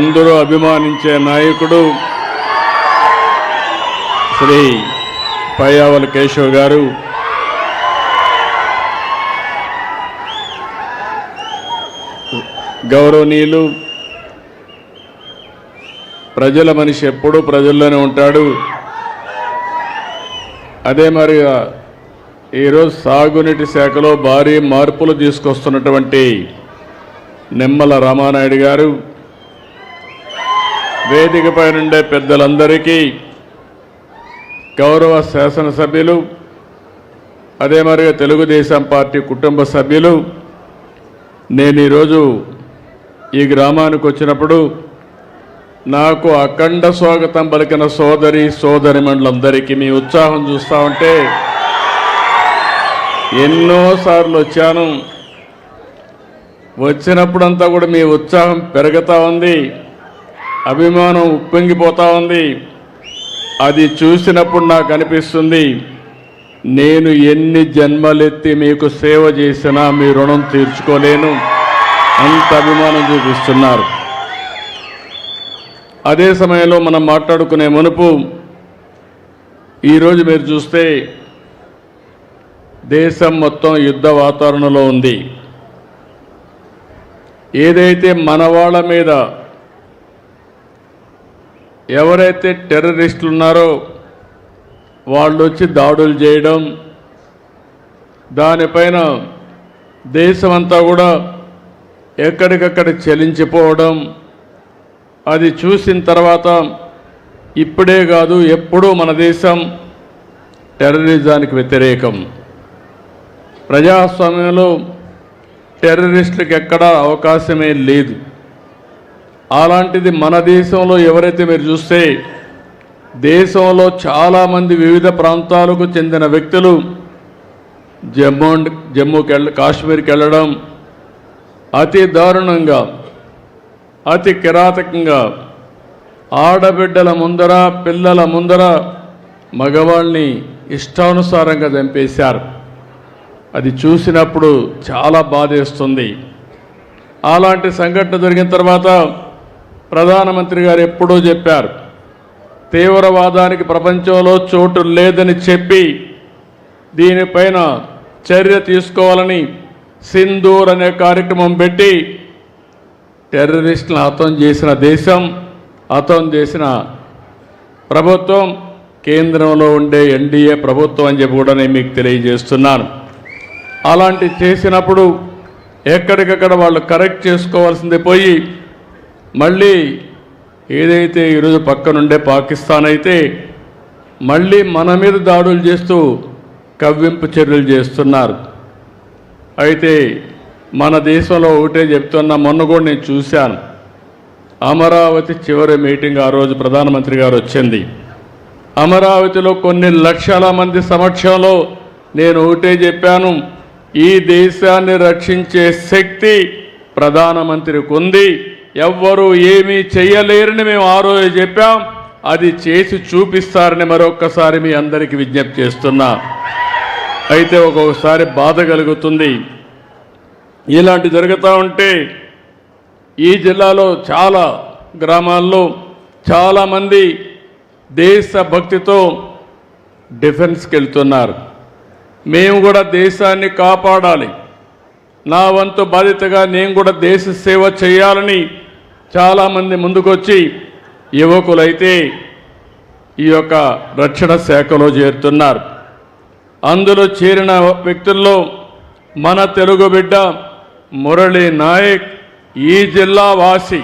అందరూ అభిమానించే నాయకుడు శ్రీ పయ్యావుల కేశవ్ గారు, గౌరవనీయులు. ప్రజల మనిషి ఎప్పుడూ ప్రజల్లోనే ఉంటాడు. అదే మరిగా ఈరోజు సాగునీటి శాఖలో భారీ మార్పులు తీసుకొస్తున్నటువంటి నిమ్మల రామానాయుడు గారు, వేదికపై నుండే పెద్దలందరికీ, గౌరవ శాసనసభ్యులు, అదే మరిగా తెలుగుదేశం పార్టీ కుటుంబ సభ్యులు, నేను ఈరోజు ఈ గ్రామానికి వచ్చినప్పుడు నాకు అఖండ స్వాగతం పలికిన సోదరిమణులందరికీ మీ ఉత్సాహం చూస్తూ ఉంటే ఎన్నోసార్లు వచ్చాను. వచ్చినప్పుడంతా కూడా మీ ఉత్సాహం పెరుగుతూ ఉంది, అభిమానం ఉప్పొంగిపోతూ ఉంది. అది చూసినప్పుడు నాకు అనిపిస్తుంది, నేను ఎన్ని జన్మలెత్తి మీకు సేవ చేసినా మీ రుణం తీర్చుకోలేను, అంత అభిమానం చూపిస్తున్నారు. అదే సమయంలో మనం మాట్లాడుకునే మునుపు ఈరోజు మీరు చూస్తే దేశం మొత్తం యుద్ధ వాతావరణంలో ఉంది. ఏదైతే మన వాళ్ళ మీద ఎవరైతే టెర్రరిస్టులు ఉన్నారో వాళ్ళు వచ్చి దాడులు చేయడం, దానిపైన దేశమంతా కూడా ఎక్కడికక్కడ చలించిపోవడం, అది చూసిన తర్వాత ఇప్పుడే కాదు ఎప్పుడూ మన దేశం టెర్రరిజానికి వ్యతిరేకం. ప్రజాస్వామ్యంలో టెర్రరిస్టులకు ఎక్కడా అవకాశమే లేదు. అలాంటిది మన దేశంలో ఎవరైతే మీరు చూస్తే దేశంలో చాలామంది వివిధ ప్రాంతాలకు చెందిన వ్యక్తులు కాశ్మీర్కి వెళ్ళడం, అతి దారుణంగా, అతి కిరాతకంగా ఆడబిడ్డల ముందర, పిల్లల ముందర మగవాళ్ళని ఇష్టానుసారంగా చంపేశారు. అది చూసినప్పుడు చాలా బాధేస్తుంది. అలాంటి సంఘటన జరిగిన తర్వాత ప్రధానమంత్రి గారు ఎప్పుడూ చెప్పారు, తీవ్రవాదానికి ప్రపంచంలో చోటు లేదని చెప్పి దీనిపైన చర్య తీసుకోవాలని సింధూర్ అనే కార్యక్రమం పెట్టి టెర్రరిస్టులను హతం చేసిన దేశం, హతం చేసిన ప్రభుత్వం కేంద్రంలో ఉండే ఎన్డీఏ ప్రభుత్వం అని చెప్పి కూడా నేను మీకు తెలియజేస్తున్నాను. అలాంటి చేసినప్పుడు ఎక్కడికక్కడ వాళ్ళు కరెక్ట్ చేసుకోవాల్సింది పోయి మళ్ళీ ఏదైతే ఈరోజు పక్కనుండే పాకిస్తాన్ అయితే మళ్ళీ మన మీద దాడులు చేస్తూ కవ్వింపు చర్యలు చేస్తున్నారు. అయితే మన దేశంలో ఒకటే చెప్తున్నా, మొన్న కూడా నేను చూశాను, అమరావతి చివరి మీటింగ్ ఆ రోజు ప్రధానమంత్రి గారు వచ్చింది. అమరావతిలో కొన్ని లక్షల మంది సమక్షంలో నేను ఒకటే చెప్పాను, ఈ దేశాన్ని రక్షించే శక్తి ప్రధానమంత్రికి ఉంది, ఎవ్వరూ ఏమీ చేయలేరని మేము ఆ రోజు చెప్పాం. అది చేసి చూపిస్తారని మరొక్కసారి మీ అందరికీ విజ్ఞప్తి చేస్తున్నా. అయితే ఒక్కొక్కసారి బాధ కలుగుతుంది, ఇలాంటి జరుగుతూ ఉంటే ఈ జిల్లాలో చాలా గ్రామాల్లో చాలామంది దేశభక్తితో డిఫెన్స్కి వెళ్తున్నారు. మేము కూడా దేశాన్ని కాపాడాలి, నా వంతు బాధ్యతగా నేను కూడా దేశ సేవ చేయాలని చాలామంది ముందుకొచ్చి యువకులైతే ఈ యొక్క రక్షణ శాఖలో చేరుతున్నారు. అందులో చేరిన వ్యక్తుల్లో మన తెలుగు బిడ్డ మురళీ నాయక్ ఈ జిల్లా వాసి.